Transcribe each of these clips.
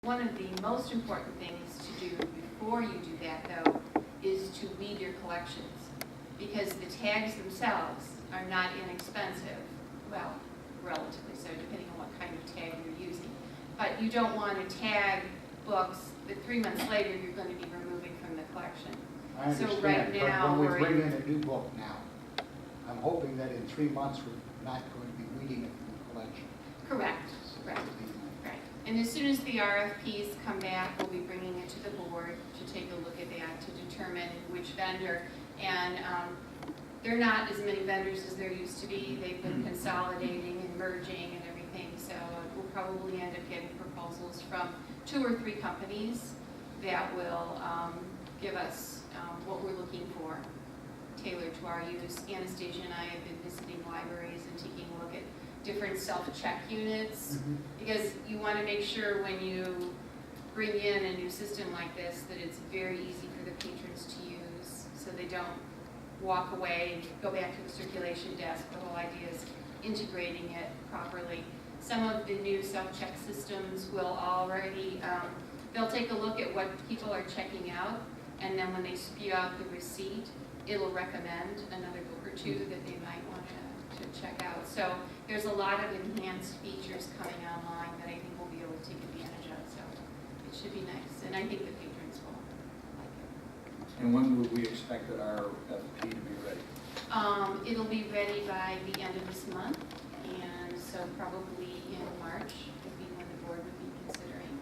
One of the most important things to do before you do that, though, is to weed your collections, because the tags themselves are not inexpensive. Well, relatively so, depending on what kind of tag you're using. But you don't want to tag books that 3 months later you're going to be removing from the collection. I understand, So right now, but when we bring in a new book now, I'm hoping that in 3 months we're not going to be weeding it from the collection. Correct, right. And as soon as the RFPs come back, we'll be bringing it to the board to take a look at that, to determine which vendor. And there are not as many vendors as there used to be. They've been consolidating and merging and everything, so we'll probably end up getting proposals from 2 or 3 companies that will give us what we're looking for, tailored to our use. Anastasia and I have been visiting libraries and taking a look at different self-check units, because you want to make sure when you bring in a new system like this that it's very easy for the patrons to use, so they don't walk away, go back to the circulation desk. The whole idea is integrating it properly. Some of the new self-check systems will already, they'll take a look at what people are checking out, and then when they spew out the receipt, it'll recommend another book or 2 that they might want to check out. So there's a lot of enhanced features coming online that I think we'll be able to take advantage of. So it should be nice, and I think the patrons will like it. And when would we expect that our FP to be ready? It'll be ready by the end of this month, and so probably in March would be when the board would be considering.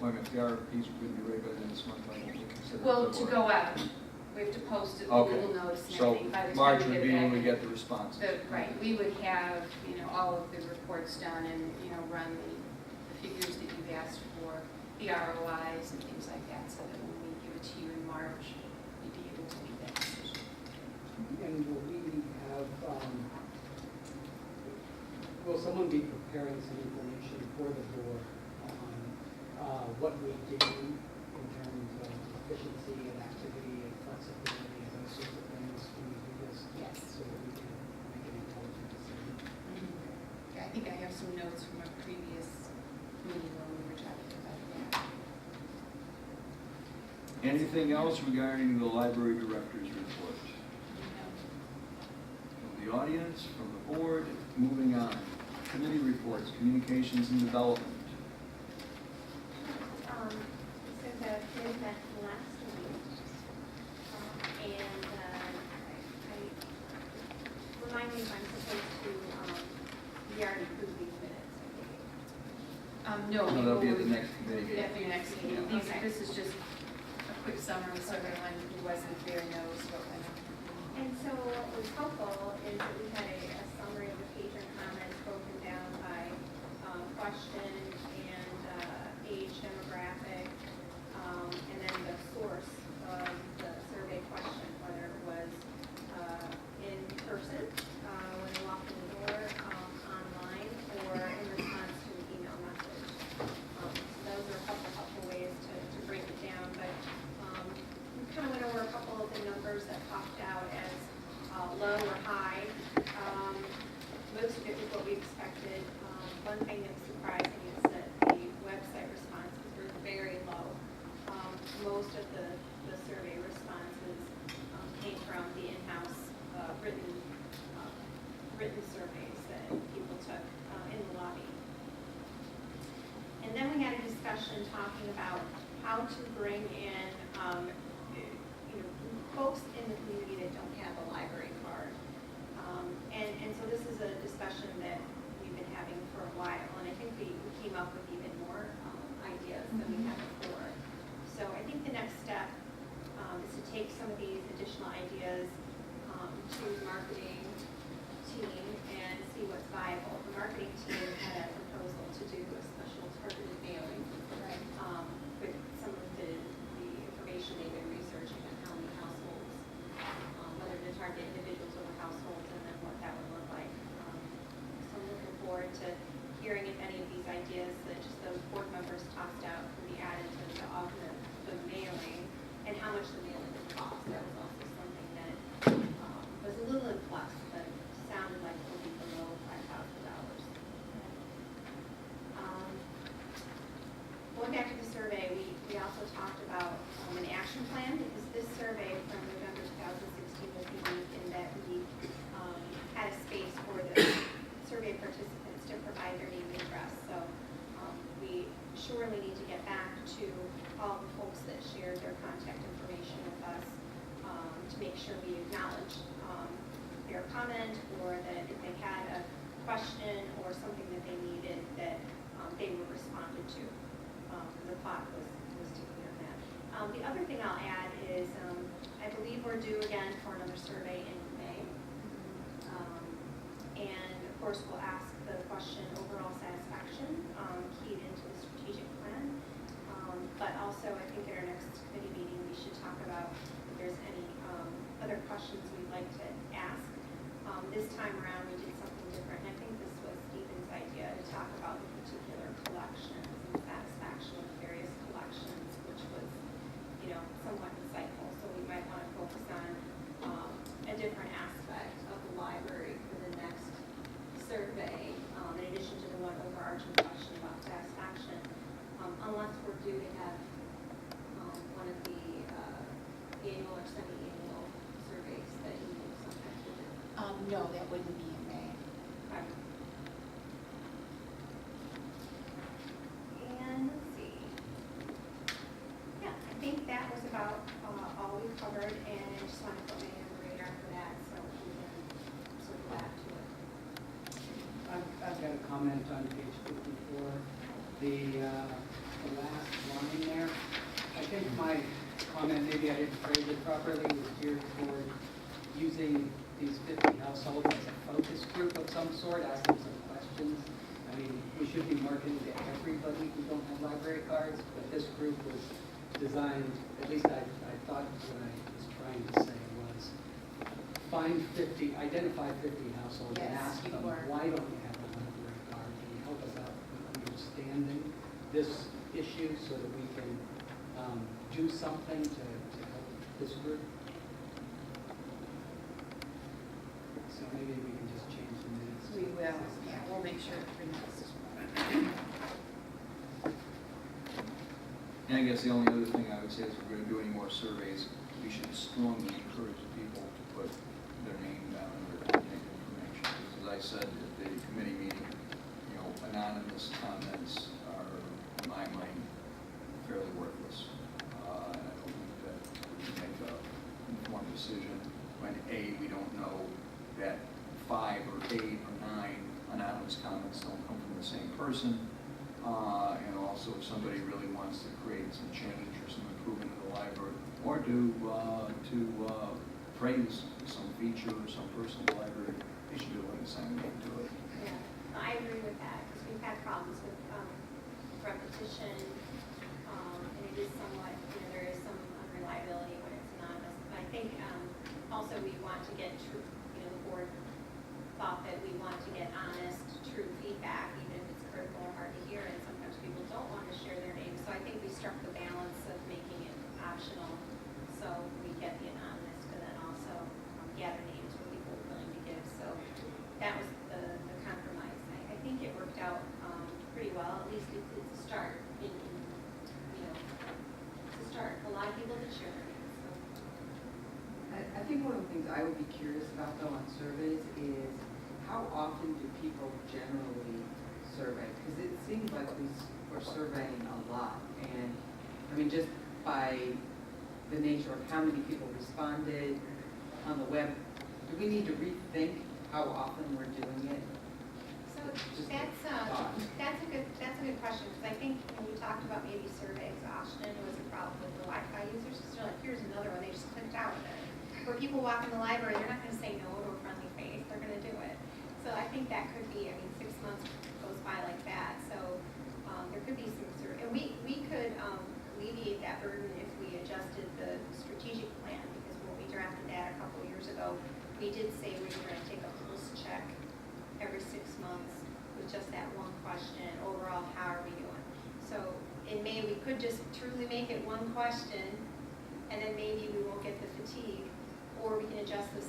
Well, if the RFPs would be ready by the end of this month, why don't we consider Well, it to go out, we have to post a Okay. little notice and So everything. By the time March we would get be back when we in. get the responses. Right, we would have, all of the reports done and, run the figures that you've asked for, the ROIs and things like that, so that when we give it to you in March, you'd be able to make that decision. And will we have, will someone be preparing some information for the board on what we do in terms of efficiency and activity and flexibility and those sorts of things when we do this? Yes. So that we can make an intelligent decision. Yeah, I think I have some notes from a previous meeting when we were talking about that. Anything else regarding the library director's report? From the audience, from the board, moving on. Committee reports, communications and development. So the committee met last week, and remind me if I'm supposed to, we already approved these minutes, I think. No, That'll be at the next committee. At the next meeting. Okay. This is just a quick summary so everyone who wasn't there knows what went on. And so what was helpful is that we had a summary of the patron comments broken down by question and age demographic, and then the source of the survey question, whether it was in person, when they walked in the door, online, or in response to an email message. So those are a couple helpful ways to break it down, but we kind of went over a couple of the numbers that popped out as low or high. Most of it was what we expected. One thing that was surprising is that the website responses were very low. Most of the survey responses came from the in-house written surveys that people took in the lobby. And then we had a discussion talking about how to bring in folks in the community that don't have a library card. And so this is a discussion that we've been having for a while, and I think we came up with even more ideas than we had before. So I think the next step is to take some of these additional ideas to the marketing team and see what's viable. The marketing team had a proposal to do a special targeted mailing, right? With some of the information they've been researching on how many households, whether to target individuals over households, and then what that would look like. So I'm looking forward to hearing if any of these ideas that just those board members tossed out can be added to the mailing, and how much the mailing would cost. That was also something that was a little in flux, but sounded like it would be below $5,000. plan, because this survey from November 2016 was unique in that we had a space for the survey participants to provide their name and address. So we surely need to get back to all the folks that shared their contact information with us to make sure we acknowledge their comment, or that if they had a question or something that they needed, that they were responded to. The thought was to clear that. The other thing I'll add is I believe we're due again for another survey in May. And of course, we'll ask the question overall satisfaction keyed into the strategic plan. But also, I think at our next committee meeting, we should talk about if there's any other questions we'd like to ask. This time around, we did something different, and I think this was Stephen's idea to talk about the particular collections and satisfaction with various collections, which was, somewhat insightful. So we might want to focus on a different aspect of the library for the next survey, in addition to the one overarching question about satisfaction, unless we're due to have one of the annual or semi-annual surveys that you sometimes do. No, that wouldn't be in May. Okay. And let's see. Yeah, I think that was about all we covered, and I just want to put my name on the radar for that, so we can circle back to it. I've got a comment on page 54. The last line there, I think my comment, maybe I didn't phrase it properly, was geared toward using these 50 households as a focus group of some sort, asking some questions. I mean, we should be marketing to everybody who don't have library cards, but this group was designed, at least I thought what I was trying to say was, identify 50 households and Yes, ask you them, were. why don't you have a library card? Can you help us out with understanding this issue so that we can do something to help this group? So maybe we can just change the minutes. We will, yeah, we'll make sure it prints. And I guess the only other thing I would say is if we're going to do any more surveys, we should strongly encourage people to put their name down and their contact information. Because as I said at the committee meeting, anonymous comments are, in my mind, fairly worthless. And I don't think that we can make an informed decision when A, we don't know that 5 or 8 or 9 anonymous comments don't come from the same person. And also if somebody really wants to create some change or some improvement in the library, or to praise some feature or some person in the library, they should be willing to sign name to it. Yeah, I agree with that, because we've had problems with repetition, and it is somewhat, there is some unreliability when it's anonymous. But I think also we want to get true, the board thought that we want to get honest, true feedback, even if it's critical or hard to hear, and sometimes people don't want to share their names. So I think we struck the balance of making it optional, so we get the anonymous, but then also gather names where people are willing to give. So that was the compromise. I think it worked out pretty well. At least it's a start. It's a start. A lot of people did share their names. So. I think one of the things I would be curious about though on surveys is how often do people generally survey? Because it seems like we're surveying a lot, and I mean just by the nature of how many people responded on the web, do we need to rethink how often we're doing it? So Just that's a good question, because I think when we talked about maybe survey exhaustion was a problem with the Wi-Fi users, because they're like, here's another one, they just clicked out of it. Where people walk in the library, they're not going to say no to a friendly face, they're going to do it. So I think that could be, 6 months goes by like that, so there could be some sort of, and we could alleviate that burden if we adjusted the strategic plan, because when we drafted that a couple of years ago, we did say we were going to take a pulse check every 6 months with just that one question, overall, how are we doing? So in May, we could just truly make it one question, and then maybe we won't get the fatigue, or we can adjust the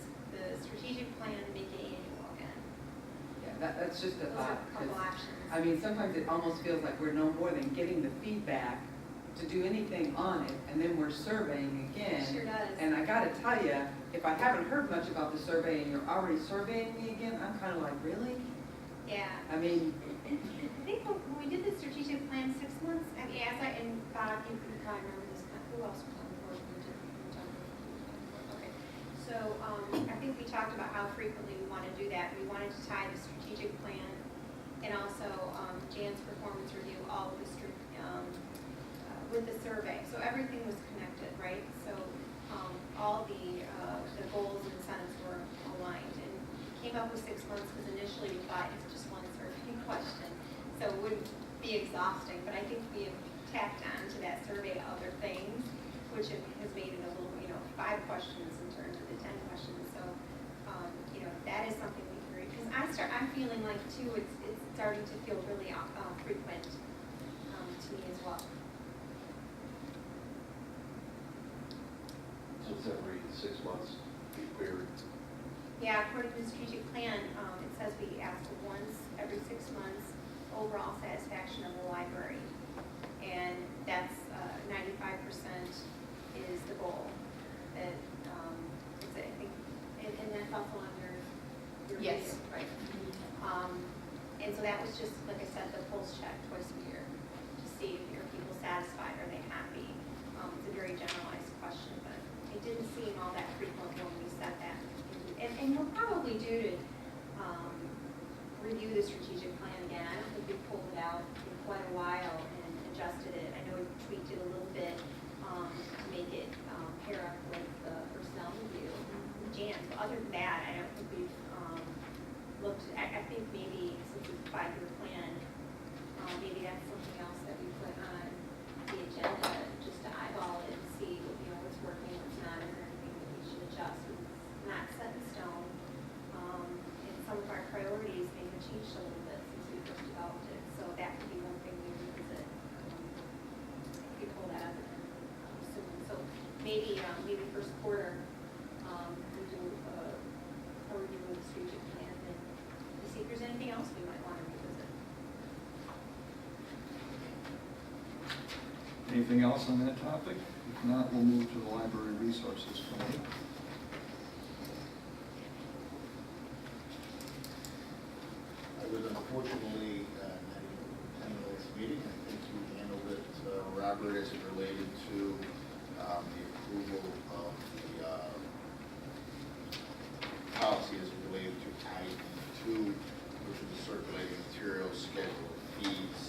strategic plan and make it annual again. Yeah, that's just a Those are thought. a couple 'Cause, options. I mean, sometimes it almost feels like we're no more than getting the feedback to do anything on it, and then we're surveying again. Sure does. And I gotta tell you, if I haven't heard much about the survey and you're already surveying me again, I'm kind of like, really? Yeah. I mean, And I think when we did the strategic plan 6 months, I mean, and Bob, you can probably remember this, who else was on the board when we did? Okay, so, I think we talked about how frequently we want to do that. We wanted to tie the strategic plan and also, Jan's performance review, all of the with the survey. So everything was connected, right? So, all the goals and incentives were aligned, and we came up with 6 months because initially we thought it's just one survey question, so it wouldn't be exhausting, but I think we have tacked on to that survey other things, which has made it a little, 5 questions in terms of the 10 questions, so, that is something we can read, because I'm feeling like too, it's starting to feel really frequent to me as well. So it's every 6 months, be queried. Yeah, according to the strategic plan, it says we ask once every 6 months overall satisfaction of the library. And that's 95% is the goal. That, it's, I think, and that's also on your Yes. review, right? And so that was just, like I said, the pulse check twice a year to see if are people satisfied, are they happy? It's a very generalized question, but it didn't seem all that frequent when we said that. And we're probably due to review the strategic plan again. I don't think we pulled it out in quite a while and adjusted it. I know we tweaked it a little bit to make it pair up with the personnel review, Jan. But other than that, I don't think we've looked. I think maybe since it's a 5-year plan, maybe that's something else that we put on the agenda just to eyeball it and see what's working, what's not, is there anything that we should adjust. It's not set in stone. And some of our priorities may have changed a little bit since we first developed it. So that could be one thing we revisit. We could pull that up soon. So maybe first quarter, we do a review of the strategic plan and see if there's anything else we might want to revisit. Anything else on that topic? If not, we'll move to the Library Resources Committee. I was unfortunately not able to attend the last meeting. I think you handled it, Robert, as it related to the approval of the policy as it related to I-2, which was the circulating materials schedule of fees.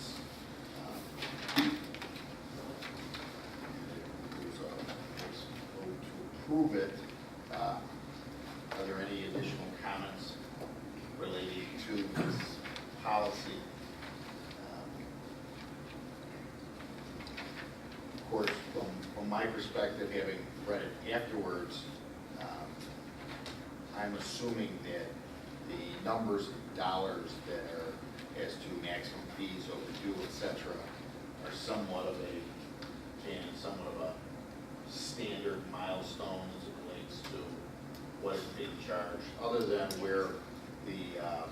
It was a vote to approve it. Are there any additional comments relating to this policy? Of course, from my perspective, having read it afterwards, I'm assuming that the numbers of dollars that are as to maximum fees, overdue, et cetera, are somewhat of a standard milestone as it relates to what is being charged, other than where the, I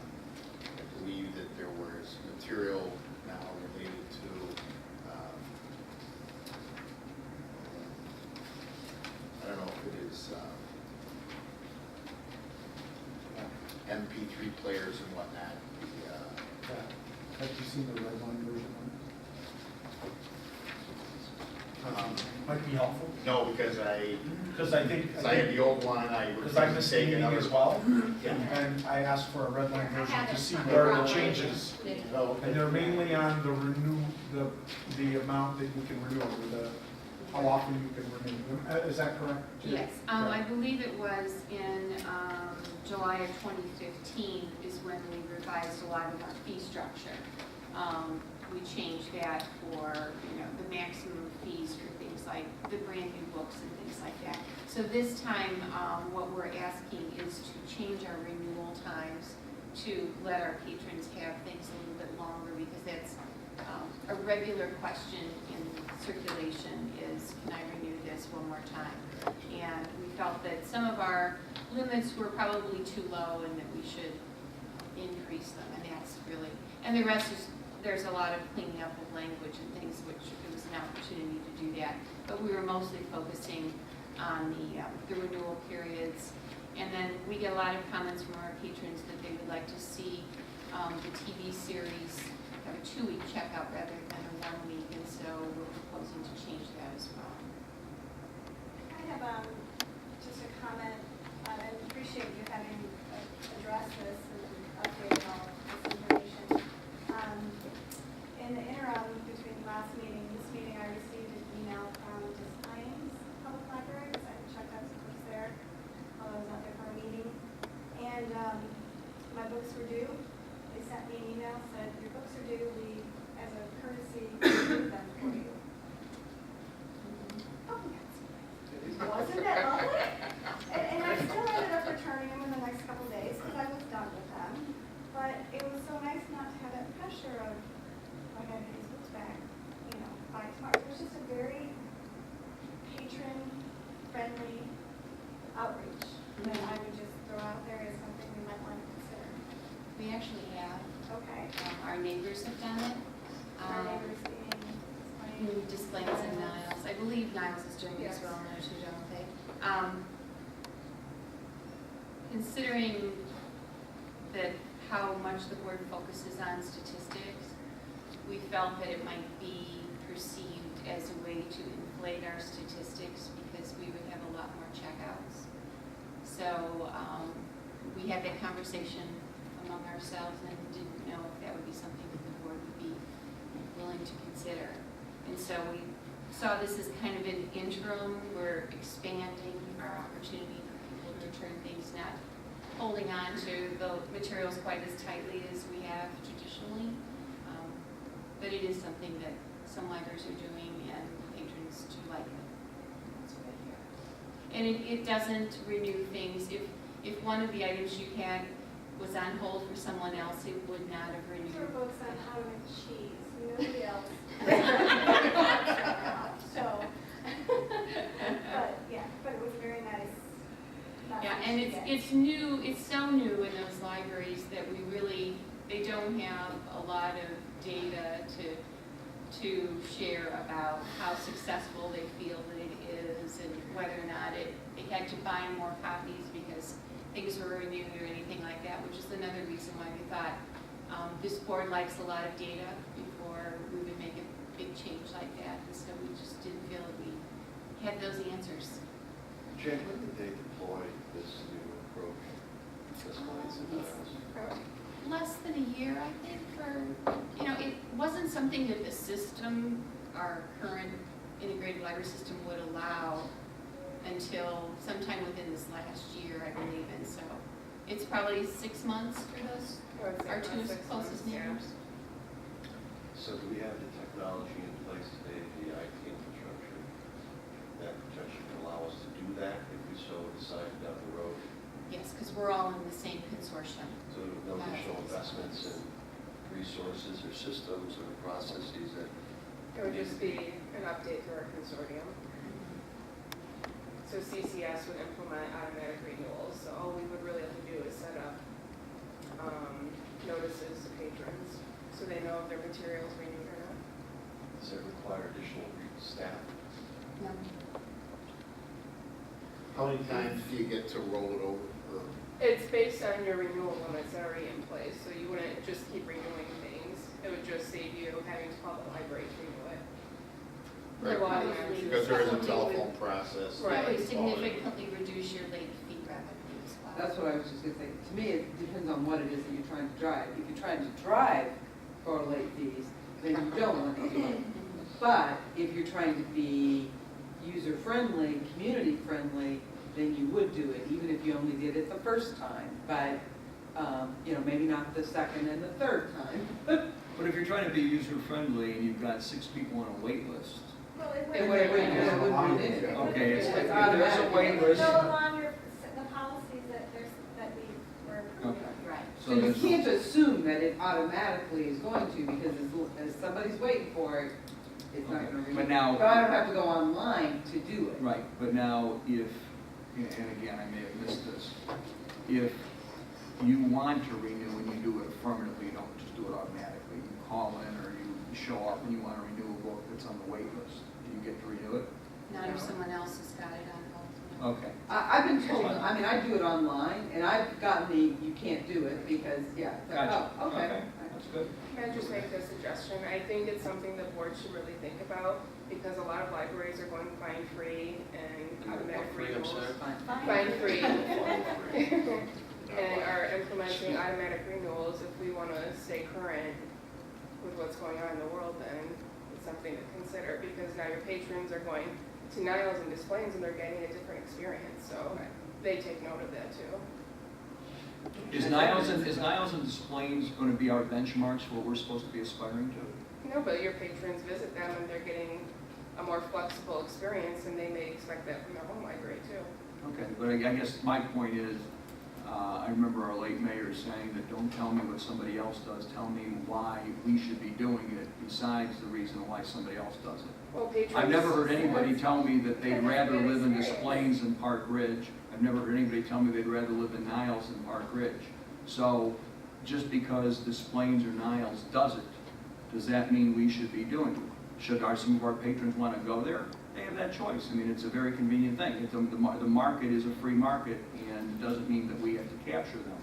believe that there was material now related to, I don't know if it is MP3 players and whatnot. Have you seen the red line version Might be helpful, No, because I had the old one, I because I missed the meeting as well, Yeah. and I asked for a red line I version have to it see on where the front changes, page. Oh, and they're mainly on the amount that you can renew, or how often you can renew. Is that correct? Yes, I believe it was in July of 2015 is when we revised a lot of our fee structure. We changed that for, the maximum fees for things like the brand new books and things like that. So this time, what we're asking is to change our renewal times to let our patrons have things a little bit longer, because that's a regular question in circulation is, can I renew this one more time? And we felt that some of our limits were probably too low and that we should increase them, and that's really, and the there's a lot of cleaning up of language and things, which it was an opportunity to do that. But we were mostly focusing on the renewal periods. And then we get a lot of comments from our patrons that they would like to see the TV series have a 2-week checkout rather than a 1 week, and so we're proposing to change that as well. I have just a comment. I appreciate you having addressed this and updated all this information. In the interim between the last meeting and this meeting, I received an email from Des Plaines Public Library, because I checked out some books there while I was out there for a meeting. And my books were due. They sent me an email, said, your books are due, we, as a courtesy, reviewed them for you. Oh, yes. Wasn't that lovely? And I still ended up returning them in the next couple of days because I was done with them. But it was so nice not to have that pressure of, I gotta get these books back, by tomorrow. It was just a very patron-friendly outreach that I would just throw out there as something we might want to consider. We actually have, Okay. our neighbors have done it. Our neighbors being Displays and Niles. I believe Niles is doing it as well, and too, don't they? Considering that how much the board focuses on statistics, we felt that it might be perceived as a way to inflate our statistics because we would have a lot more checkouts. So we had that conversation among ourselves and didn't know if that would be something that the board would be willing to consider. And so we saw this as kind of an interim. We're expanding our opportunity for people to return things, not holding on to the materials quite as tightly as we have traditionally. But it is something that some libraries are doing and patrons do like it. That's what I hear. And it doesn't renew things. If one of the items you had was on hold for someone else, it would not have renewed. These are books on how to make cheese. Nobody else. So, but it was very nice. Yeah, and it's new, it's so new in those libraries that they don't have a lot of data to share about how successful they feel that it is and whether or not they had to buy more copies because things were renewed or anything like that, which is another reason why we thought this board likes a lot of data before we would make a big change like that, and so we just didn't feel that we had those answers. Jen, when did they deploy this new approach, this Plains and Niles? Less than a year, I think, it wasn't something that the system, our current integrated library system, would allow until sometime within this last year, I believe, and so it's probably 6 months for those, our two closest neighbors. So do we have the technology in place today, the IT infrastructure, that potentially can allow us to do that if we so decide down the road? Yes, because we're all in the same consortium. So no additional investments in resources or systems or processes that. It would just be an update to our consortium. So CCS would implement automatic renewals, so all we would really have to do is set up notices to patrons, so they know if their material's renewed or not. Does it require additional staff? No. How many times do you get to roll it over? It's based on your renewal limits already in place, so you wouldn't just keep renewing things. It would just save you having to call the library to renew it. Right. Automatically. Because there is a telephone process. It would significantly reduce your late fee revenue as well. That's what I was just gonna say. To me, it depends on what it is that you're trying to drive. If you're trying to drive for late fees, then you don't want to do it. But if you're trying to be user-friendly, community-friendly, then you would do it, even if you only did it the first time. But, maybe not the second and the third time. But if you're trying to be user-friendly and you've got 6 people on a wait list, Well, it It would. wouldn't be it. okay, if It's there's a automatic. wait It would list. go along the policies that we were approving. Okay. Right. So you there's no- can't assume that it automatically is going to, because as somebody's waiting for it, it's not Okay. gonna renew. But now- So I don't have to go online to do it. Right, but now if, and again, I may have missed this, if you want to renew and you do it affirmatively, you don't just do it automatically, you call in or show up and you want to renew a book that's on the wait list, do you get to renew it? Not if someone else has got it on hold. Okay. I've been told, I mean, I do it online, and I've gotten you can't do it, because, yeah, it's like, Gotcha. oh, okay. That's good. Can I just make a suggestion? I think it's something the board should really think about, because a lot of libraries are going fine-free and automatic renewals. Fine-free. And are implementing automatic renewals. If we want to stay current with what's going on in the world, then it's something to consider, because now your patrons are going to Niles and Displays and they're getting a different experience, so they take note of that too. Is Niles and Displays going to be our benchmarks for what we're supposed to be aspiring to? No, but your patrons visit them and they're getting a more flexible experience, and they may expect that from their home library too. Okay, but I guess my point is, I remember our late mayor saying that don't tell me what somebody else does, tell me why we should be doing it besides the reason why somebody else does it. Well, patrons. I've never heard anybody tell me that they'd rather live in Des Plaines than Park Ridge. I've never heard anybody tell me they'd rather live in Niles than Park Ridge. So just because Des Plaines or Niles does it, does that mean we should be doing it? Should some of our patrons want to go there? They have that choice. I mean, it's a very convenient thing. The market is a free market, and it doesn't mean that we have to capture them.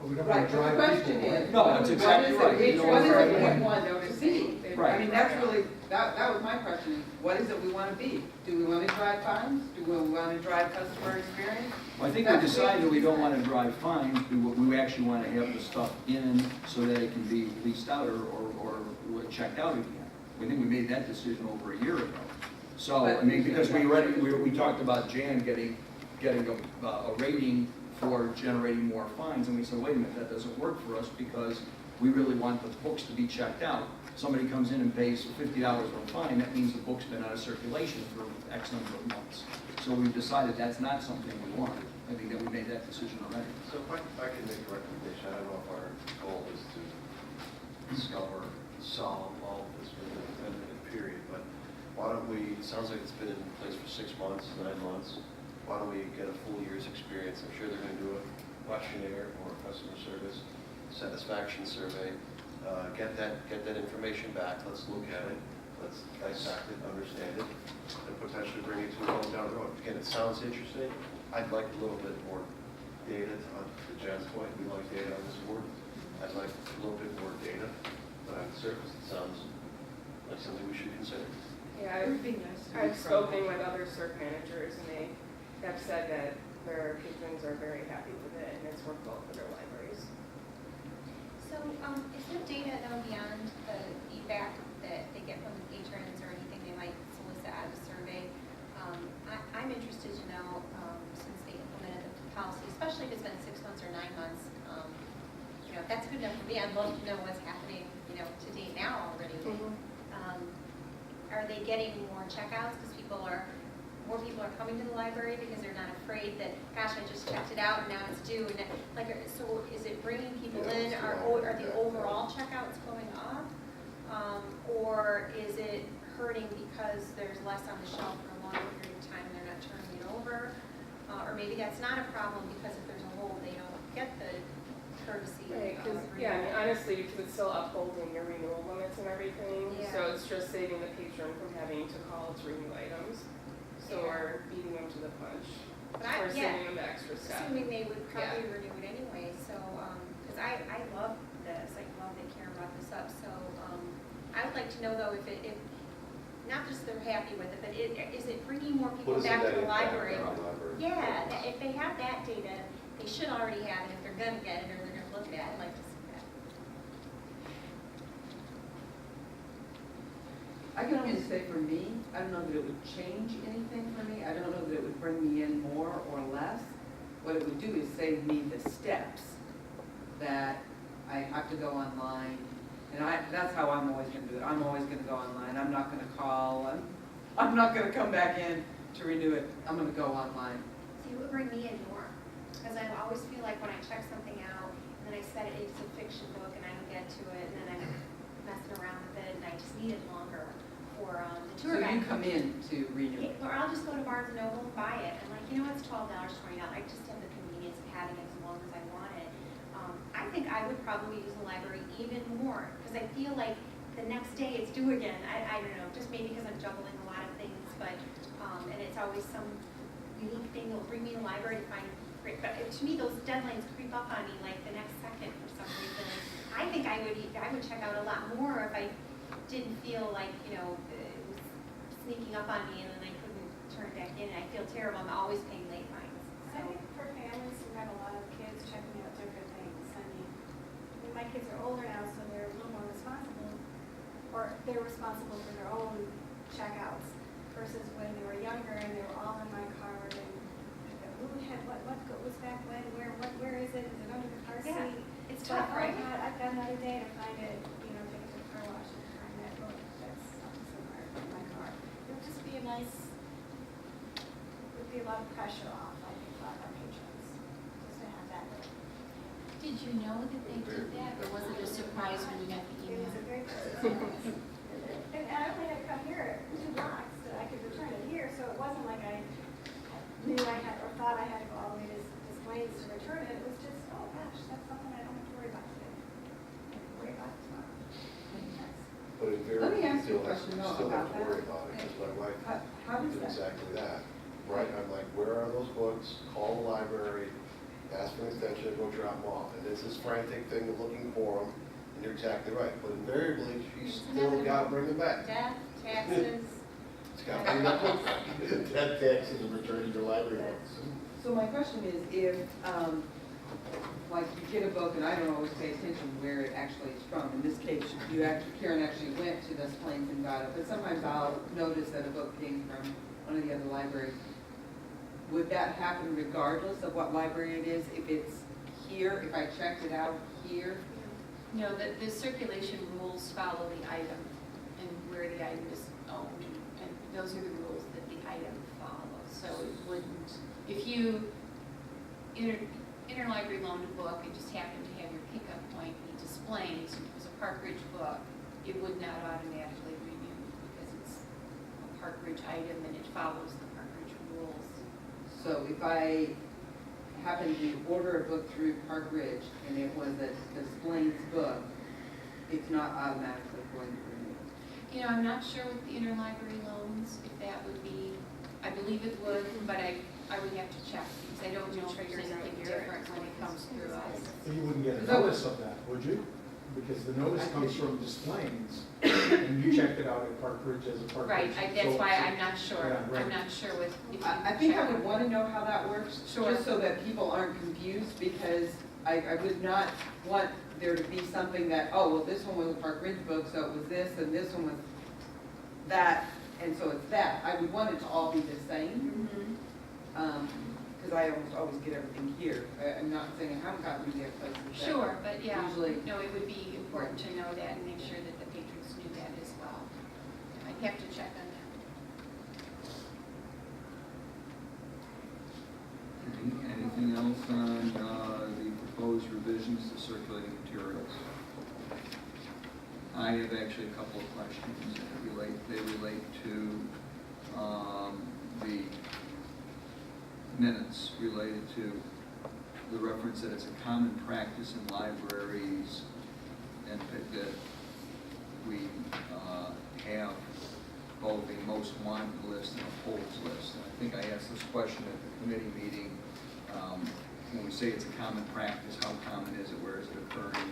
But we don't Right, want to but the drive question people away. is. No, that's exactly right. What is it we want to see? Right. I mean, that's really, that was my question, what is it we want to be? Do we want to drive fines? Do we want to drive customer experience? Well, I think we decided we don't want to drive fines. We actually want to have the stuff in so that it can be leased out or checked out again. I think we made that decision over a year ago. So, I mean, because we talked about Jan getting a rating for generating more fines, and we said, wait a minute, that doesn't work for us because we really want the books to be checked out. Somebody comes in and pays $50 for a fine, that means the book's been out of circulation for X number of months. So we decided that's not something we want. I think that we made that decision already. So if I can make a recommendation, I don't know if our goal is to discover, solve all of this within a period, but why don't we, it sounds like it's been in place for 6 months, 9 months, why don't we get a full year's experience? I'm sure they're going to do a questionnaire or a customer service satisfaction survey. Get that information back, let's look at it, let's dissect it, understand it, and potentially bring it to a vote down the road. Again, it sounds interesting. I'd like a little bit more data, to Jan's point, we like data on this board. I'd like a little bit more data, but on the surface, it sounds like something we should consider. Yeah, I've spoken with other CERC managers, and they have said that their patrons are very happy with it, and it's worked well for their libraries. So, is there data though beyond the feedback that they get from the patrons or anything they might solicit out of a survey? I'm interested to know, since they implemented the policy, especially if it's been 6 months or 9 months, if that's good enough for me, I'd love to know what's happening, to date now already. Are they getting more checkouts because more people are coming to the library because they're not afraid that, gosh, I just checked it out and now it's due, and so is it bringing people in? Are the overall checkouts going up, or is it hurting because there's less on the shelf for a longer period of time and they're not turning it over? Or maybe that's not a problem because if there's a hole, they don't get the courtesy. Right, because, I mean, honestly, because it's still upholding your renewal limits and everything, Yeah. so it's just saving the patron from having to call to renew items. So we're beating them to the punch, But or saving them the extra step. Assuming they would probably renew it anyway, so, because I love this, I love that Karen brought this up, so, I would like to know though if not just they're happy with it, but is it bringing more people back to the library? Yeah, if they have that data, they should already have it, if they're gonna get it, or they're gonna look at it, I'd like to see that. I can only say for me, I don't know that it would change anything for me. I don't know that it would bring me in more or less. What it would do is save me the steps that I have to go online. And that's how I'm always going to do it. I'm always going to go online. I'm not going to call. I'm not going to come back in to renew it. I'm going to go online. See, it would bring me in more, because I always feel like when I check something out, and then I set it, it's a fiction book, and I don't get to it, and then I'm messing around with it, and I just need it longer for the tour So guide. you come in to renew it. Or I'll just go to Barnes & Noble and buy it. I'm like, it's $12, $20. I just have the convenience of having it as long as I want it. I think I would probably use the library even more, because I feel like the next day it's due again. I don't know, just maybe because I'm juggling a lot of things, but, and it's always some unique thing that'll bring me to the library to find great, but to me, those deadlines creep up on me like the next second for some reason. I think I would check out a lot more if I didn't feel like, it was sneaking up on me and then I couldn't turn it back in. I feel terrible. I'm always paying late fines. I think for families who have a lot of kids checking out different things, I mean, my kids are older now, so they're a little more responsible, or they're responsible for their own checkouts versus when they were younger and they were all in my card and who had what was back when, where is it? Is it under the car seat? Yeah, it's But, tough, right? Oh God, I've got another day to find it, take it to the car wash and find that book that's somewhere in my car. It would just be a nice, would be a lot of pressure off, I think, a lot of our patrons, just to have that. Did you know that they did that, or was it a surprise when you got the It email? was a very pleasant surprise. And I only had to come here 2 blocks that I could return it here, so it wasn't like I knew I had, or thought I had to go all the way to Des Plaines to return it. It was just, oh gosh, that's something I don't have to worry about today. I can worry about it tomorrow. Yes. But in Let me very, ask you a still question though have about to that. worry about it, because my wife How does did that? exactly that. Right, I'm like, where are those books? Call the library, ask for an extension, go drop them off. And it's this frantic thing of looking for them, and you're exactly right. But invariably, she's still got to bring them back. Death, taxes. It's got to bring them back. Death taxes and returning your library books. So my question is, if, like, you get a book, and I don't always pay attention where it actually is from. In this case, Karen actually went to Des Plaines and got it, but sometimes I'll notice that a book came from one of the other libraries. Would that happen regardless of what library it is? If it's here, if I checked it out here? No, the circulation rules follow the item and where the item is owned, and those are the rules that the item follows. So it wouldn't, if you interlibrary loaned a book and just happened to have your pickup point be Des Plaines, and it was a Park Ridge book, it would not automatically renew because it's a Park Ridge item and it follows the Park Ridge rules. So if I happen to order a book through Park Ridge and it was a Des Plaines book, it's not automatically going to renew. I'm not sure with the interlibrary loans, if that would be, I believe it would, but I would have to check, because I don't know if there's anything different when it comes through us. But you wouldn't get a notice of that, would you? Because the notice comes from Des Plaines, and you checked it out at Park Ridge as a Park Ridge. Right, that's why I'm not sure, Yeah, right. I'm not sure with, if you I think I check. would want to know how that works, Sure. just so that people aren't confused, because I would not want there to be something that, oh, well, this one was a Park Ridge book, so it was this, and this one was that, and so it's that. I would want it to all be the same, Mhm. because I almost always get everything here. I'm not saying I haven't gotten the other places. but Sure, but yeah, Usually. no, it would be important to know that and make sure that the patrons knew that as well. I'd have to check on that. Anything else on the proposed revisions to circulating materials? I have actually a couple of questions that relate to the minutes related to the reference that it's a common practice in libraries and that we have both a most wanted list and a holds list. And I think I asked this question at the committee meeting. When we say it's a common practice, how common is it? Where is it occurring?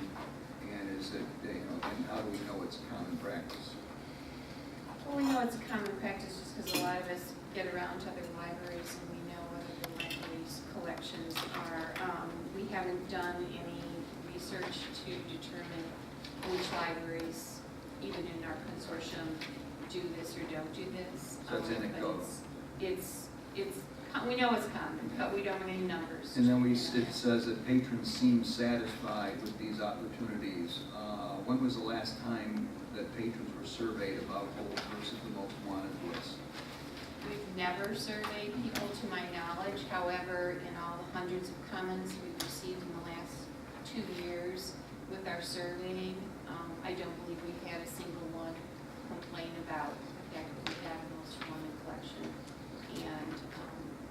And is it, and how do we know it's a common practice? Well, we know it's a common practice just because a lot of us get around to other libraries and we know what other libraries' collections are. We haven't done any research to determine which libraries, even in our consortium, do this or don't do this. So it's anecdotal. We know it's common, but we don't have any numbers. And then it says that patrons seem satisfied with these opportunities. When was the last time that patrons were surveyed about holds versus the most wanted list? We've never surveyed people to my knowledge. However, in all the hundreds of comments we've received in the last 2 years with our surveying, I don't believe we've had a single one complain about the fact that we have the most wanted collection and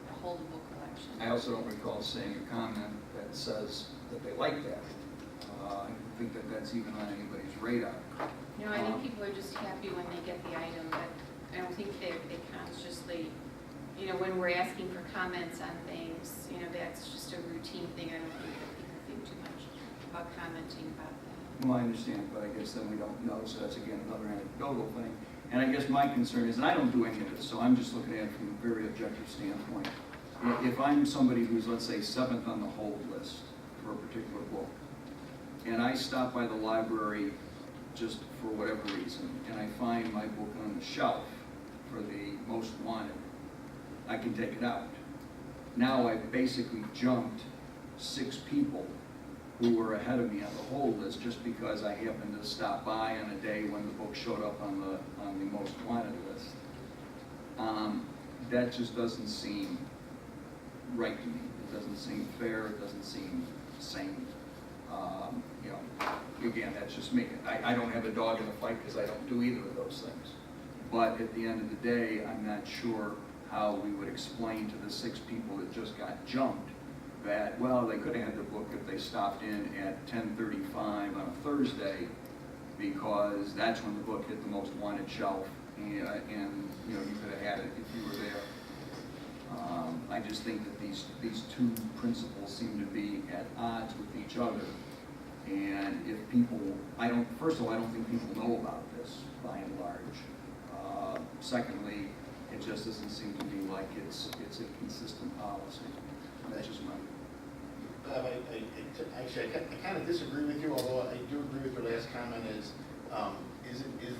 a holdable collection. I also don't recall seeing a comment that says that they like that. I don't think that that's even on anybody's radar. No, I think people are just happy when they get the item, but I don't think they consciously, when we're asking for comments on things, that's just a routine thing. I don't think that people think too much about commenting about that. Well, I understand, but I guess then we don't know, so that's again another anecdotal thing. And I guess my concern is, and I don't do any of this, so I'm just looking at it from a very objective standpoint. If I'm somebody who's, let's say, 7th on the hold list for a particular book, and I stop by the library just for whatever reason, and I find my book on the shelf for the most wanted, I can take it out. Now I've basically jumped 6 people who were ahead of me on the hold list just because I happened to stop by on a day when the book showed up on the most wanted list. That just doesn't seem right to me. It doesn't seem fair. It doesn't seem sane. Again, that's just me. I don't have a dog in the fight because I don't do either of those things. But at the end of the day, I'm not sure how we would explain to the 6 people that just got jumped that, well, they could have had the book if they stopped in at 10:35 on a Thursday, because that's when the book hit the most wanted shelf, and you could have had it if you were there. I just think that these 2 principles seem to be at odds with each other. And if people, first of all, I don't think people know about this by and large. Secondly, it just doesn't seem to me like it's a consistent policy. That's just my. Actually, I kind of disagree with you, although I do agree with your last comment is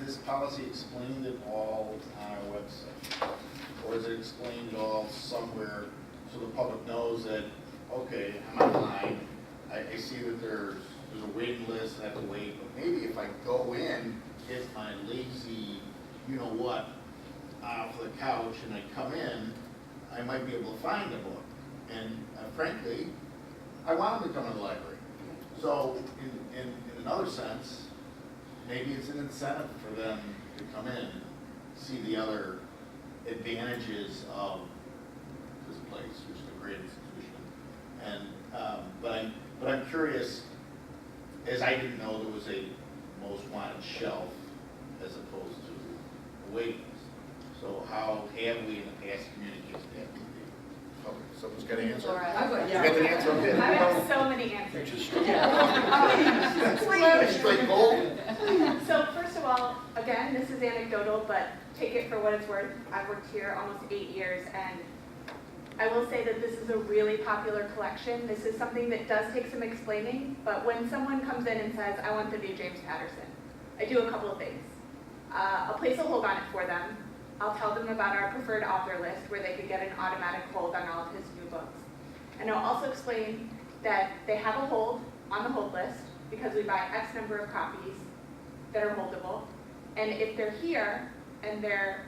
this policy explained at all on our website? Or is it explained at all somewhere so the public knows that, okay, I'm online, I see that there's a waiting list, I have to wait, but maybe if I go in, get my lazy, off the couch and I come in, I might be able to find the book. And frankly, I want them to come to the library. So in another sense, maybe it's an incentive for them to come in and see the other advantages of this place, which is a great institution. And but I'm curious, as I didn't know there was a most wanted shelf as opposed to a waiting list. So how have we in the past communicated that with you? Okay, someone's got an answer. Laura. You got an answer? Okay. I have so many answers. Just Please. straight gold. So first of all, again, this is anecdotal, but take it for what it's worth. I've worked here almost 8 years, and I will say that this is a really popular collection. This is something that does take some explaining, but when someone comes in and says, I want the new James Patterson, I do a couple of things. I'll place a hold on it for them. I'll tell them about our preferred author list where they could get an automatic hold on all of his new books. And I'll also explain that they have a hold on the hold list because we buy X number of copies that are holdable. And if they're here and they're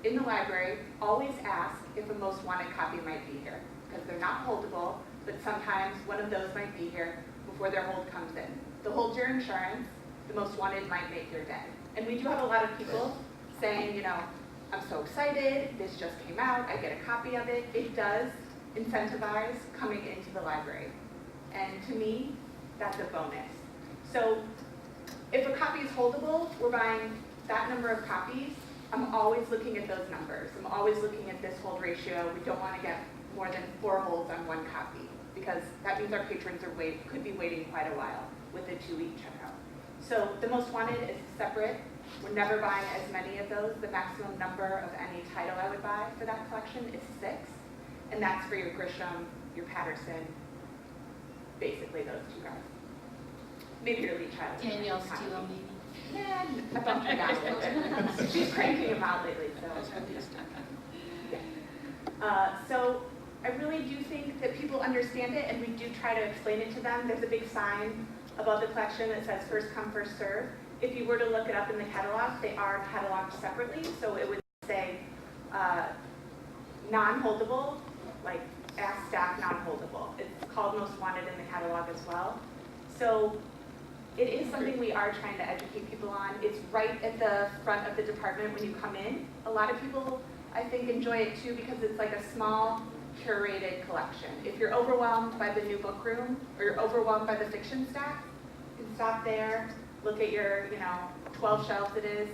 in the library, always ask if a most wanted copy might be here, because they're not holdable, but sometimes one of those might be here before their hold comes in. The hold's your insurance, the most wanted might make your day. And we do have a lot of people saying, I'm so excited, this just came out, I get a copy of it. It does incentivize coming into the library. And to me, that's a bonus. So if a copy is holdable, we're buying that number of copies. I'm always looking at those numbers. I'm always looking at this hold ratio. We don't want to get more than 4 holds on 1 copy, because that means our patrons could be waiting quite a while with a 2-week checkout. So the most wanted is separate. We're never buying as many of those. The maximum number of any title I would buy for that collection is 6. And that's for your Grisham, your Patterson, basically those 2 guys. Maybe your Lee Child. Danielle Steele, maybe. Yeah, I bumped her down a little bit. She's cranking them out lately, so. So I really do think that people understand it, and we do try to explain it to them. There's a big sign above the collection that says first come, first serve. If you were to look it up in the catalog, they are cataloged separately, so it would say non-holdable, like ask staff non-holdable. It's called most wanted in the catalog as well. So it is something we are trying to educate people on. It's right at the front of the department when you come in. A lot of people, I think, enjoy it too because it's like a small, curated collection. If you're overwhelmed by the new book room or you're overwhelmed by the fiction stack, stop there, look at your, 12 shelves it is,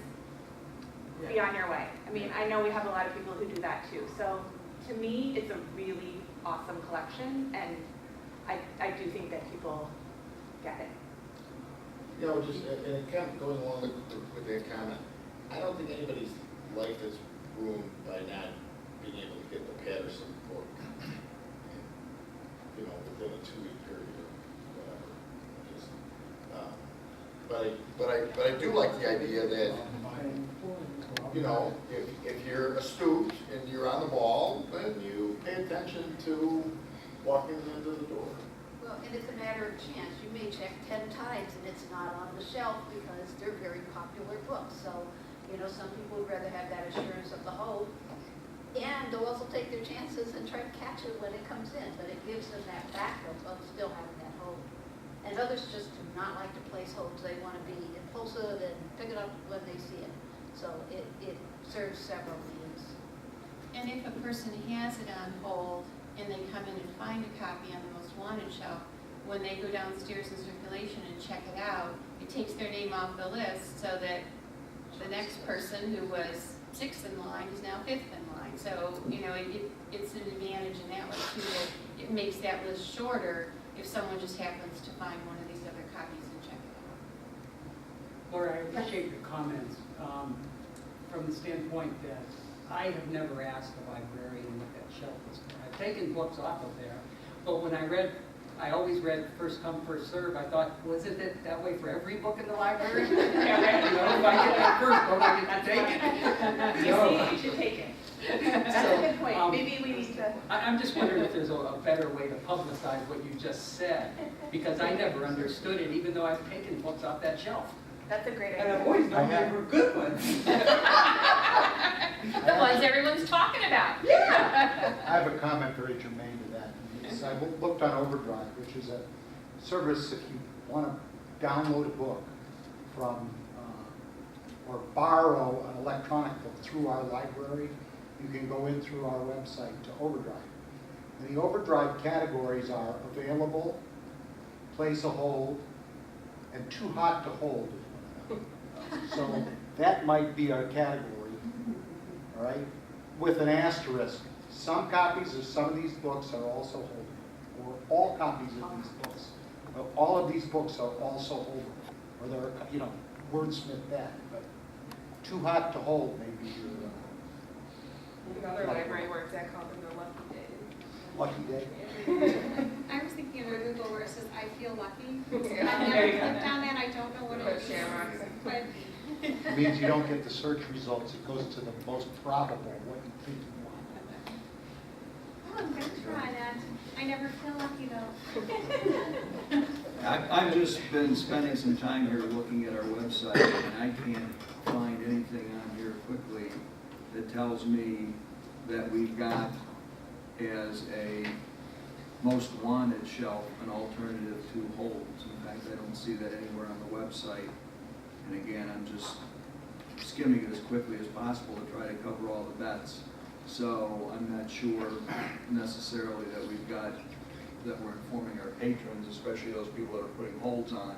be on your way. I mean, I know we have a lot of people who do that too. So to me, it's a really awesome collection, and I do think that people get it. Just, and it kind of goes along with that comment, I don't think anybody's life is ruined by not being able to get the Patterson book, within a 2-week period or whatever. But I do like the idea that, if you're astute and you're on the ball, then you pay attention to walking into the door. Well, and it's a matter of chance. You may check 10 times and it's not on the shelf because they're very popular books. So, some people would rather have that assurance of the hold. And they'll also take their chances and try to catch it when it comes in. But it gives them that backup of still having that hold. And others just do not like to place holds. They want to be impulsive and pick it up when they see it. So it serves several needs. And if a person has it on hold and they come in and find a copy on the most wanted shelf, when they go downstairs in circulation and check it out, it takes their name off the list so that the next person who was 6th in line is now 5th in line. So, it's an advantage in that way too, that it makes that list shorter if someone just happens to find one of these other copies and check it out. Laura, I appreciate your comments from the standpoint that I have never asked a librarian what that shelf was for. I've taken books off of there, but when I always read first come, first serve. I thought, wasn't it that way for every book in the library? If I get that first book, I get to take it. You should take it. That's a good point. Maybe we need to. I'm just wondering if there's a better way to publicize what you just said, because I never understood it, even though I've taken books off that shelf. That's a great idea. And I've always known they were good ones. The ones everyone's talking about. I have a comment very germane to that. I looked on Overdrive, which is a service if you want to download a book from or borrow an electronic book through our library. You can go in through our website to Overdrive. And the Overdrive categories are available, place a hold, and too hot to hold. So that might be our category, all right? With an asterisk, some copies of some of these books are also holdable, or all copies of these books. All of these books are also holdable, or they're, wordsmith that, but too hot to hold may be your Another library works that called them the Lucky Day. lucky day. I was thinking of a Google where it says, I feel lucky. Yeah. I've never clicked on that, I don't know what it Put is. shamrocks. But It means you don't get the search results, it goes to the most probable, what you think you want. oh, I'm going to try that. I never feel lucky though. I've just been spending some time here looking at our website, and I can't find anything on here quickly that tells me that we've got as a most wanted shelf an alternative to holds. In fact, I don't see that anywhere on the website. And again, I'm just skimming it as quickly as possible to try to cover all the bets. So I'm not sure necessarily that that we're informing our patrons, especially those people that are putting holds on,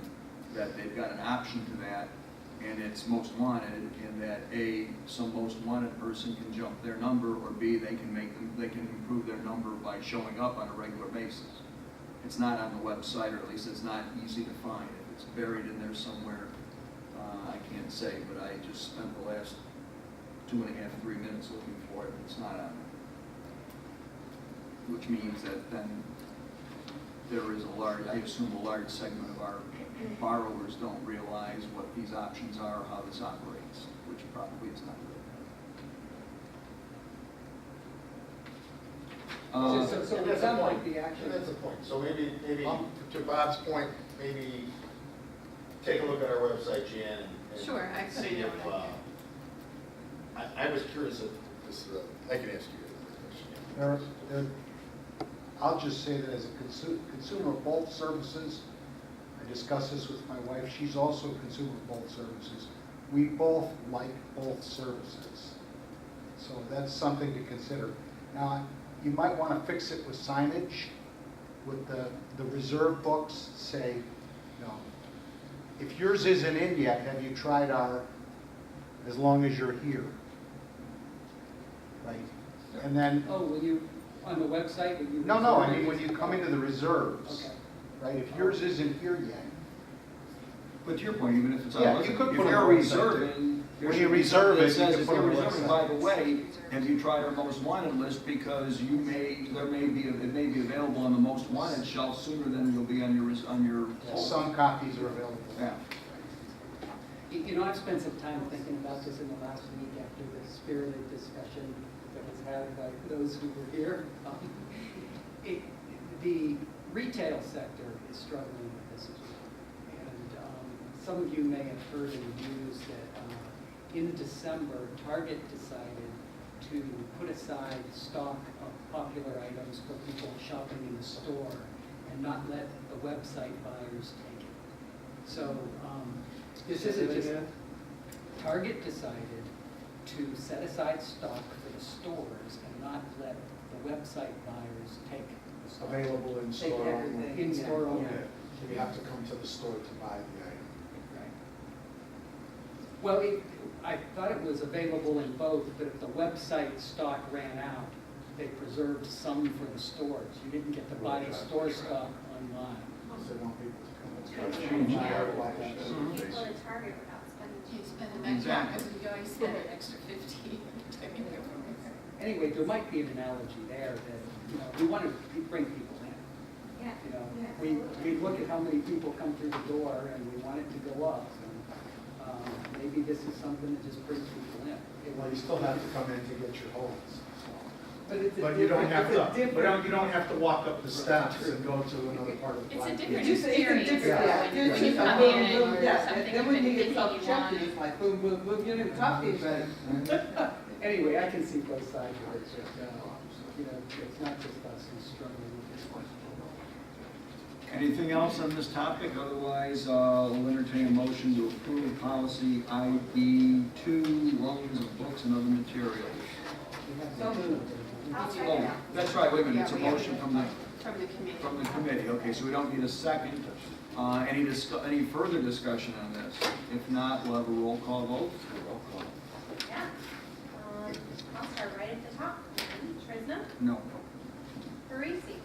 that they've got an option to that, and it's most wanted, and that A, some most wanted person can jump their number, or B, they can improve their number by showing up on a regular basis. It's not on the website, or at least it's not easy to find. If it's buried in there somewhere, I can't say, but I just spent the last 2.5, 3 minutes looking for it, and it's not on there. Which means that then there is I assume a large segment of our borrowers don't realize what these options are, how this operates, which probably is not good. So it sounds like the action. And that's the point. So maybe to Bob's point, maybe take a look at our website, Jan, and Sure, I put see a if, note on I was curious if this, I can ask you a question. I'll just say that as a consumer of both services, I discussed this with my wife, she's also a consumer of both services. We both like both services. So that's something to consider. Now, you might want to fix it with signage, with the reserve books, say, if yours isn't in yet, have you tried our as long as you're here? Right? And then, Oh, will you, on the website, will you? no, I reserve mean, it? when you come into the reserves, Okay. right? If yours isn't here yet, But to your point, even if it's on Yeah, the you website, could if put it you're on the website, reserving, there When should you be reserve something that it, you says can if put it you're on the reserving, website. by the way, have you tried our most wanted list, because it may be available on the most wanted shelf sooner than it'll be on your. some copies are available. Yeah. You know, I've spent some time thinking about this in the last week after the spirited discussion that was had by those who were here. The retail sector is struggling with this as well. And some of you may have heard in the news that in December, Target decided to put aside stock of popular items for people shopping in the store and not let the website buyers take it. So this isn't just, Target decided to set aside stock for the stores and not let the website buyers take the stock. Available in Take store everything. only. In store only. Yeah. So you have to come to the store to buy the item. Right. Well, I thought it was available in both, but if the website stock ran out, they preserved some for the stores. You didn't get to buy the store stock online. So they want people to come. People Mhm. at Target without spending. You spend the next Exactly. because you always spend an extra 50. Anyway, there might be an analogy there that, we want to bring people in. Yeah. We look at how many people come through the door and we want it to go up. And maybe this is something that just brings people in. Well, you still have to come in to get your holds. But You don't have it's a to, different- you don't have to walk up the steps and go to another part of the It's a block. different It's a different- experience yeah, when it's you just come boom, in boom, or yeah, something then has when been you get thinking you self-checked, want. it's like boom, boom, boom, you don't even talk to anybody. Anyway, I can see both sides of it, but, it's not just us who's struggling with this one. Anything else on this topic? Otherwise, we'll entertain a motion to approve policy IB2, loans of books and other materials. So moved. I'll check it Oh, out. that's right, wait a minute, it's a Yeah, we have motion to- from the From the committee. okay, so we don't need a second. Any further discussion on this? If not, we'll have a roll call vote. Yeah. I'll start right at the top. Trisna, No. Parisi,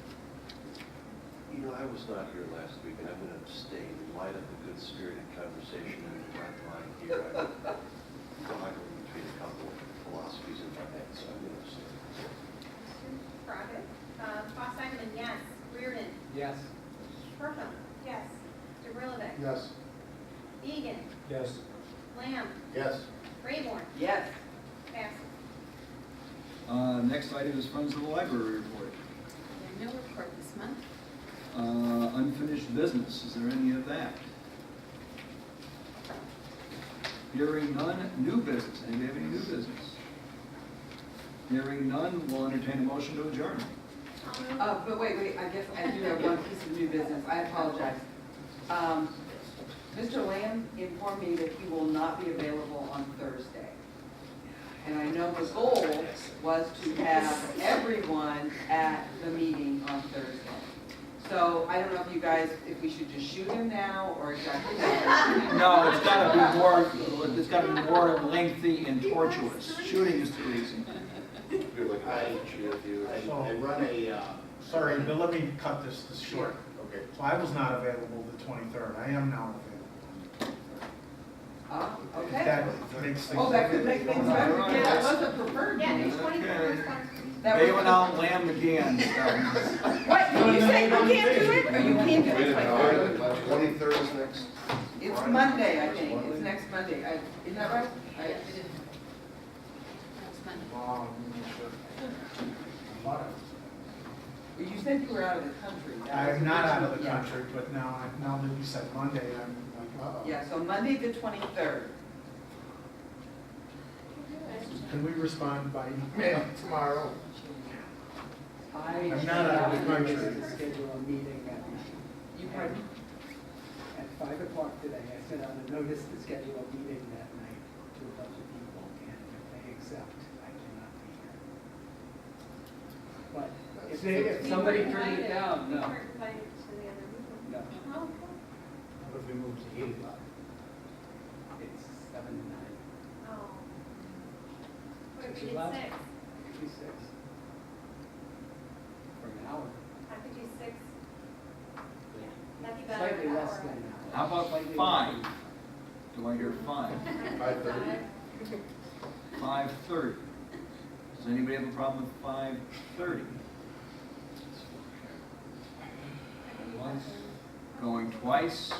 You know, I was not here last week, and I'm going to abstain in light of the good spirited conversation and the right line here. I'm toggling between a couple of philosophies in my head, so I'm going to abstain. Crockett, Foss-Simon, yes. Reardon, Yes. Kirkham, Yes. DeBrillevich, Yes. Egan, Yes. Lamb, Yes. Rayborn, Yes. Pass. Next item is Friends of the Library report. No report this month. Unfinished business, is there any of that? Hearing none, new business, anybody have any new business? Hearing none, we'll entertain a motion to adjourn. But wait, I guess I do have one piece of new business, I apologize. Mr. Lamb informed me that he will not be available on Thursday. And I know the goal was to have everyone at the meeting on Thursday. So I don't know if you guys, if we should just shoot him now or exactly what. No, it's gotta be more lengthy and tortuous. Shooting is too easy. I run a, Sorry, but let me cut this short. okay. So I was not available the 23rd. I am now available. If Okay. that makes things. Oh, that could make things better, yeah, that was a preferred Yeah, meeting. the 23rd. That was Bailing the- out Lamb again. What, did you say you can't do it, or you can't do it? 23rd is next. It's Monday, I think, it's next Monday, isn't that right? That's Monday. Wow, Well, you said you were out of the country. That was I'm not out of the originally- yeah. country, but now that you said Monday, I'm like, uh-oh. Yeah, so Monday the 23rd. Can we respond by email tomorrow? I'm not out of the country. To schedule a meeting You pardon? at 5 o'clock today. I sent out a notice to schedule a meeting that night to a bunch of people, and if they accept, I cannot be here. But if somebody turns it down, We no, weren't invited to the other meeting. no. Oh, What if we moved to 8 o'clock. It's 7 to 9. Oh. What, 6 we did o'clock? 6? Could be 6. For an hour. I could do 6. That'd be better. Slightly less Hour. than an hour. How about Slightly less 5? than- Do I hear 5? 5:30? 5:30. Does anybody have a problem with 5:30? Once, going twice?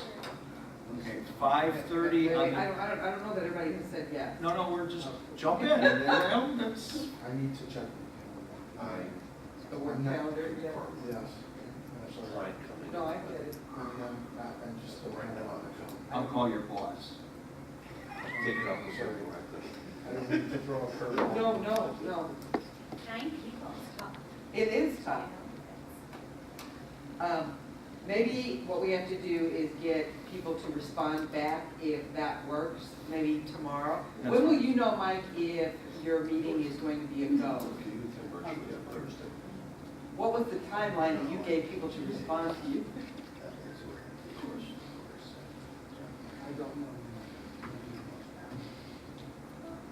Okay, 5:30 Wait, on wait, the... I don't know that everybody has said yes. No, we're just jump in. That's, I need to check. The work calendar, yes. Yes. Right, come in. No, I get it. I just don't have it on the phone. I'll call your boss. Take it off the server, I don't need to throw a curveball. No. 9 people is tough. It is tough. Maybe what we have to do is get people to respond back if that works, maybe tomorrow. That's When will fine. you know, Mike, if your meeting is going to be a go? What was the timeline that you gave people to respond to you? I don't know.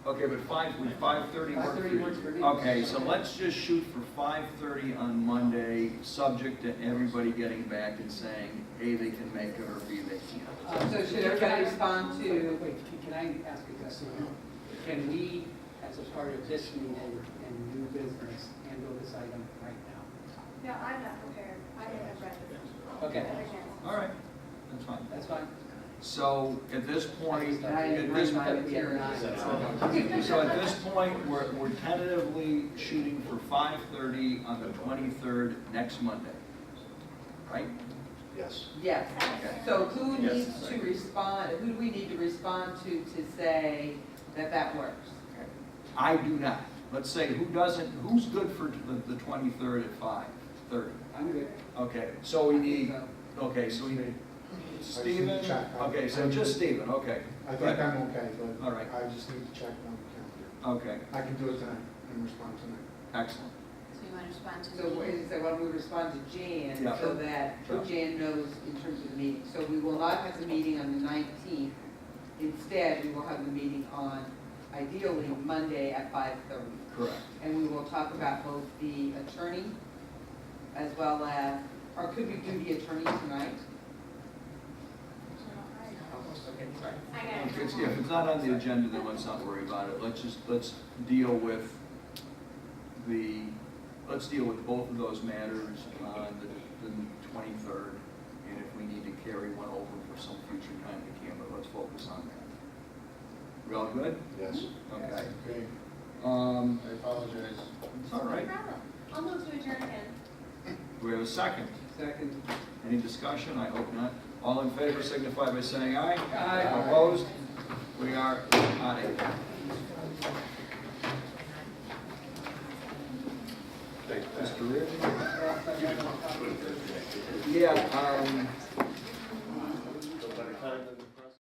Okay, but 5:30 work for 5:30 you? works for me. Okay, so let's just shoot for 5:30 on Monday, subject to everybody getting back and saying, A, they can make it, or B, they can't. So should everybody respond to, Wait, can I ask a question? Can we, as a part of this meeting and new business, handle this item right now? No, I'm not prepared. I haven't read this. Okay. All right, that's fine. That's fine. So at this point, I at this, agree. so at this point, we're tentatively shooting for 5:30 on the 23rd, next Monday, right? Yes. yes. Okay. So who Yes. needs to respond, who do we need to respond to say that that works? I do not. Let's say, who's good for the 23rd at 5:30? I'm good. Okay, so we need, Stephen, check. okay, so just Stephen, okay. I think Good. I'm okay, but All right. I just need to check on the calendar. Okay, I can do it tonight and respond tonight. excellent. So you want to respond to So me? why don't we respond to Jan, Yeah. so that Sure. Jan knows in terms of the meeting. So we will not have the meeting on the 19th. Instead, we will have the meeting on, ideally, Monday at 5:30. Correct. And we will talk about both the attorney as well as, or could we do the attorney tonight? I got If it. it's not on the agenda, then let's not worry about it. Let's deal with both of those matters on the 23rd. And if we need to carry one over for some future time, we can, but let's focus on that. We all good? Yes. Okay. Okay. I apologize. It's all right. No problem. I'll move to adjourn again. Do we have a second? Second. Any discussion? I hope not. All in favor signify by saying aye. Aye. Opposed? We are out of here. Mr. Reardon? Yeah, So by the time